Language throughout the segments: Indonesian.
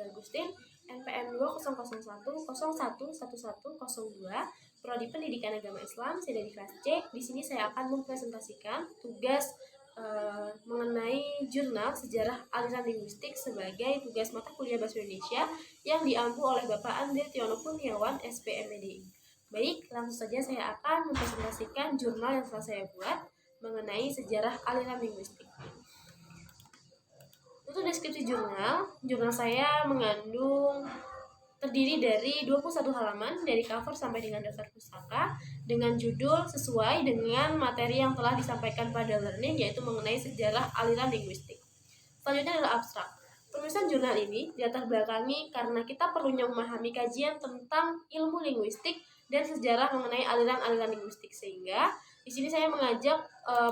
Agustin, NPM 20010111102, Prodi Pendidikan Agama Islam, saya dari kelas C. Di sini saya akan mempresentasikan tugas mengenai jurnal sejarah aliran linguistik sebagai tugas mata kuliah Bahasa Indonesia yang diampu oleh Bapak Andre Tiono Kurniawan, SPMEDI. Baik, langsung saja saya akan mempresentasikan jurnal yang telah saya buat mengenai sejarah aliran linguistik. Untuk deskripsi jurnal saya terdiri dari 21 halaman dari cover sampai dengan daftar pustaka dengan judul sesuai dengan materi yang telah disampaikan pada learning, yaitu mengenai sejarah aliran linguistik. Selanjutnya adalah abstrak. Penulisan jurnal ini dilatar belakangi karena kita perlunya memahami kajian tentang ilmu linguistik dan sejarah mengenai aliran-aliran linguistik, sehingga di sini saya mengajak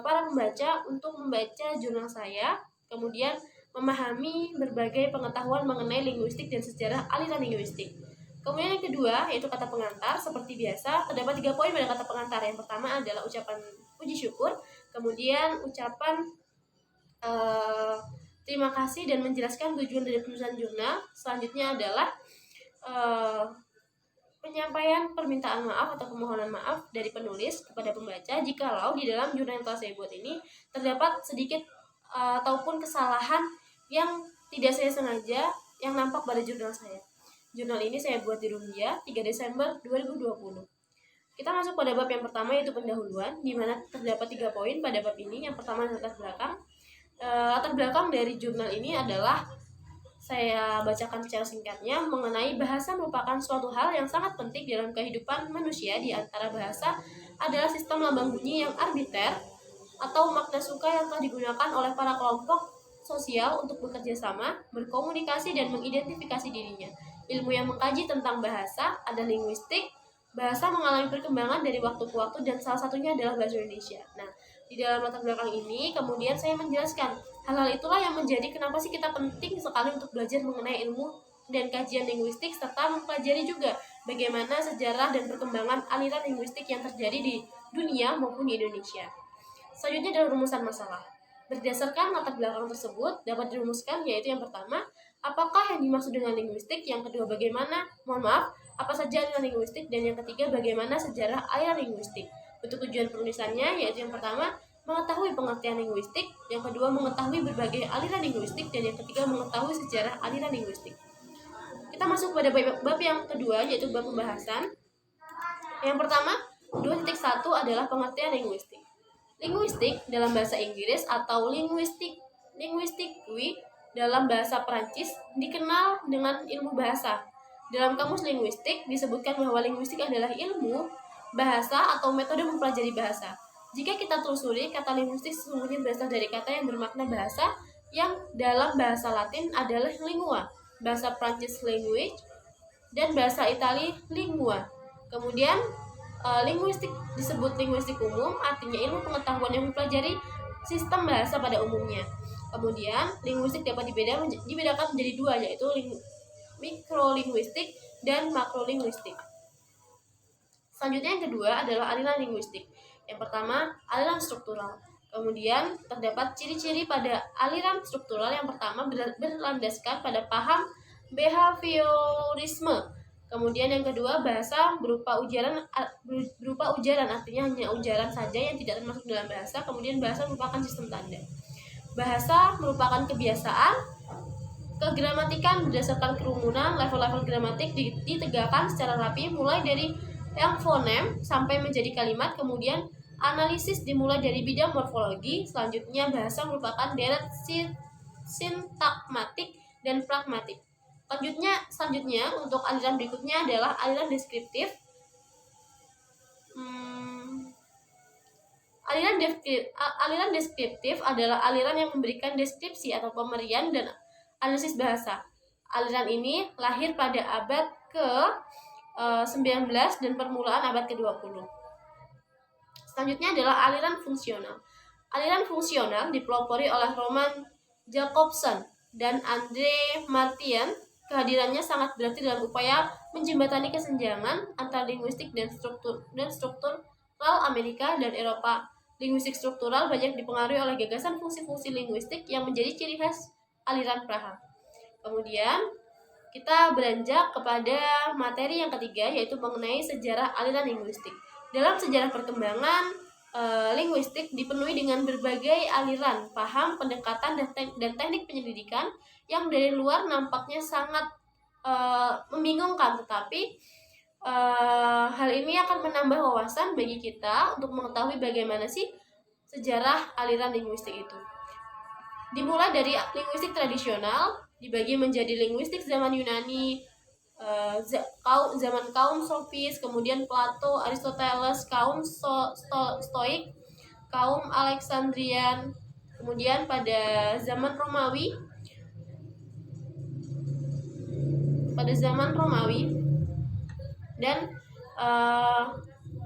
para pembaca untuk membaca jurnal saya, kemudian memahami berbagai pengetahuan mengenai linguistik dan sejarah aliran linguistik. Kemudian yang kedua yaitu kata pengantar. Seperti biasa, terdapat 3 poin pada kata pengantar. Yang pertama adalah ucapan puji syukur, kemudian ucapan terima kasih dan menjelaskan tujuan dari penulisan jurnal. Selanjutnya adalah penyampaian permintaan maaf atau permohonan maaf dari penulis kepada pembaca jikalau di dalam jurnal yang telah saya buat ini terdapat sedikit ataupun kesalahan yang tidak saya sengaja yang nampak pada jurnal saya. Jurnal ini saya buat di Rumbia 3 Desember 2020. Kita masuk pada bab yang pertama, yaitu pendahuluan, di mana terdapat 3 poin pada bab ini. Yang pertama adalah latar belakang. Latar belakang dari jurnal ini adalah saya bacakan secara singkatnya mengenai bahasa merupakan suatu hal yang sangat penting dalam kehidupan manusia. Di antara bahasa adalah sistem lambang bunyi yang arbiter atau makna suka yang telah digunakan oleh para kelompok sosial untuk bekerja sama, berkomunikasi, dan mengidentifikasi dirinya. Ilmu yang mengkaji tentang bahasa ada linguistik. Bahasa mengalami perkembangan dari waktu ke waktu dan salah satunya adalah bahasa Indonesia. Nah, di dalam latar belakang ini kemudian saya menjelaskan hal-hal itulah yang menjadi kenapa sih kita penting sekali untuk belajar mengenai ilmu dan kajian linguistik, serta mempelajari juga bagaimana sejarah dan perkembangan aliran linguistik yang terjadi di dunia maupun di Indonesia. Selanjutnya adalah rumusan masalah. Berdasarkan latar belakang tersebut dapat dirumuskan, yaitu yang pertama, apakah yang dimaksud dengan linguistik, yang kedua apa saja aliran linguistik, dan yang ketiga bagaimana sejarah aliran linguistik. Untuk tujuan penulisannya yaitu yang pertama, mengetahui pengertian linguistik, yang kedua mengetahui berbagai aliran linguistik, dan yang ketiga mengetahui sejarah aliran linguistik. Kita masuk pada bab yang kedua, yaitu bab pembahasan. Yang pertama, 2.1 adalah pengertian linguistik. Linguistik dalam bahasa Inggris atau linguistique dalam bahasa Perancis dikenal dengan ilmu bahasa. Dalam kamus linguistik disebutkan bahwa linguistik adalah ilmu bahasa atau metode mempelajari bahasa. Jika kita telusuri, kata linguistik sesungguhnya berasal dari kata yang bermakna bahasa, yang dalam bahasa Latin adalah lingua, bahasa Prancis language, dan bahasa Itali lingua. Kemudian linguistik disebut linguistik umum, artinya ilmu pengetahuan yang mempelajari sistem bahasa pada umumnya. Kemudian linguistik dapat dibedakan menjadi 2, yaitu mikrolinguistik dan makrolinguistik. Selanjutnya yang kedua adalah aliran linguistik. Yang pertama, aliran struktural. Kemudian terdapat ciri-ciri pada aliran struktural. Yang pertama berlandaskan pada paham behaviorisme. Kemudian yang kedua, bahasa berupa ujaran, artinya hanya ujaran saja yang tidak termasuk dalam bahasa. Kemudian bahasa merupakan sistem tanda. Bahasa merupakan kebiasaan, kegramatikan berdasarkan kerumunan, level-level gramatik ditegakkan secara rapi mulai dari yang fonem sampai menjadi kalimat. Kemudian analisis dimulai dari bidang morfologi. Selanjutnya bahasa merupakan deret sintakmatik dan pragmatik. Selanjutnya untuk aliran berikutnya adalah aliran deskriptif. Aliran deskriptif adalah aliran yang memberikan deskripsi atau pemberian dan analisis bahasa. Aliran ini lahir pada abad ke-19 dan permulaan abad ke-20. Selanjutnya adalah aliran fungsional. Aliran fungsional dipelopori oleh Roman Jakobson dan Andre Martian. Kehadirannya sangat berarti dalam upaya menjembatani kesenjangan antara linguistik dan struktural Amerika dan Eropa. Linguistik struktural banyak dipengaruhi oleh gagasan fungsi-fungsi linguistik yang menjadi ciri khas aliran Praha. Kemudian kita beranjak kepada materi yang ketiga, yaitu mengenai sejarah aliran linguistik. Dalam sejarah perkembangan linguistik dipenuhi dengan berbagai aliran, paham, pendekatan, dan teknik penyelidikan yang dari luar nampaknya sangat membingungkan, tetapi hal ini akan menambah wawasan bagi kita untuk mengetahui bagaimana sih sejarah aliran linguistik itu. Dimulai dari linguistik tradisional, dibagi menjadi linguistik zaman Yunani, zaman kaum Sofis, kemudian Plato, Aristoteles, kaum Stoik, kaum Alexandrian, kemudian pada zaman Romawi, dan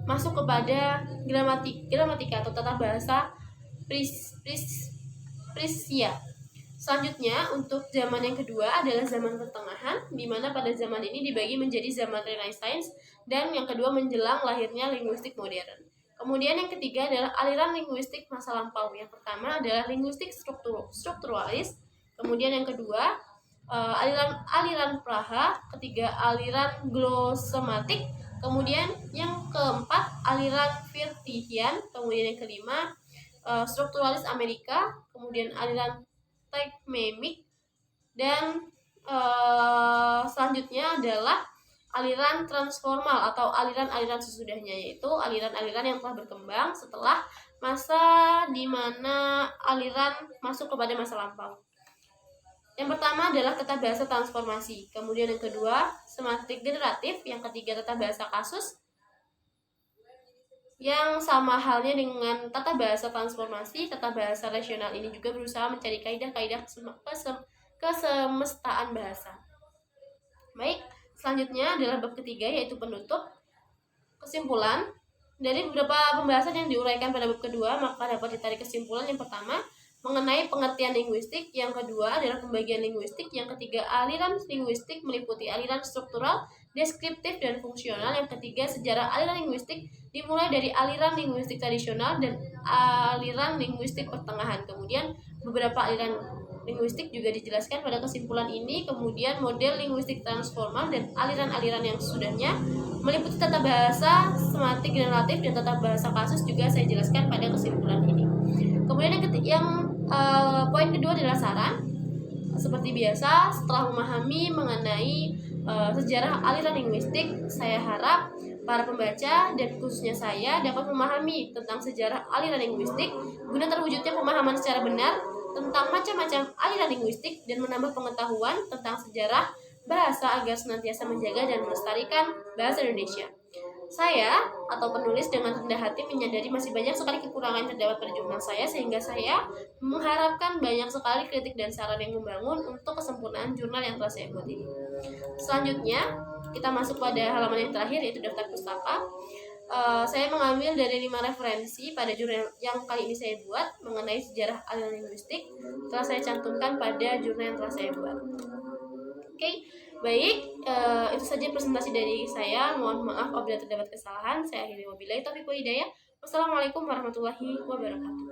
masuk kepada gramatika atau tata bahasa Prisia. Selanjutnya, untuk zaman yang kedua adalah zaman pertengahan, di mana pada zaman ini dibagi menjadi zaman Renaissance, dan yang kedua menjelang lahirnya linguistik modern. Kemudian yang ketiga adalah aliran linguistik masa lampau. Yang pertama adalah linguistik strukturalis, kemudian yang kedua aliran Praha, ketiga aliran glosematik, kemudian yang keempat aliran Virthian, kemudian yang kelima strukturalis Amerika, kemudian aliran Techmemic, dan selanjutnya adalah aliran transformal atau aliran-aliran sesudahnya, yaitu aliran-aliran yang telah berkembang setelah masa di mana aliran masuk kepada masa lampau. Yang pertama adalah tata bahasa transformasi, kemudian yang kedua semantik generatif, yang ketiga tata bahasa kasus, yang sama halnya dengan tata bahasa transformasi. Tata bahasa rasional ini juga berusaha mencari kaidah-kaidah kesemestaan bahasa. Baik, selanjutnya adalah bab ketiga, yaitu penutup. Kesimpulan dari beberapa pembahasan yang diuraikan pada bab kedua, maka dapat ditarik kesimpulan yang pertama mengenai pengertian linguistik, yang kedua adalah pembagian linguistik, yang ketiga aliran linguistik meliputi aliran struktural, deskriptif, dan fungsional, yang ketiga sejarah aliran linguistik dimulai dari aliran linguistik tradisional dan aliran linguistik pertengahan. Kemudian beberapa aliran linguistik juga dijelaskan pada kesimpulan ini. Kemudian model linguistik transformal dan aliran-aliran yang sesudahnya meliputi tata bahasa semantik generatif dan tata bahasa kasus juga saya jelaskan pada kesimpulan ini. Kemudian poin kedua adalah saran. Seperti biasa, setelah memahami mengenai sejarah aliran linguistik, saya harap para pembaca dan khususnya saya dapat memahami tentang sejarah aliran linguistik guna terwujudnya pemahaman secara benar tentang macam-macam aliran linguistik dan menambah pengetahuan tentang sejarah bahasa agar senantiasa menjaga dan melestarikan bahasa Indonesia. Saya atau penulis dengan rendah hati menyadari masih banyak sekali kekurangan yang terdapat pada jurnal saya, sehingga saya mengharapkan banyak sekali kritik dan saran yang membangun untuk kesempurnaan jurnal yang telah saya buat ini. Selanjutnya, kita masuk pada halaman yang terakhir, yaitu daftar pustaka. Saya mengambil dari 5 referensi pada jurnal yang kali ini saya buat mengenai sejarah aliran linguistik, telah saya cantumkan pada jurnal yang telah saya buat. Oke. Baik, itu saja presentasi dari saya. Mohon maaf apabila terdapat kesalahan. Saya akhiri, wabillahi taufiq wal hidayah. Wassalamualaikum warahmatullahi wabarakatuh.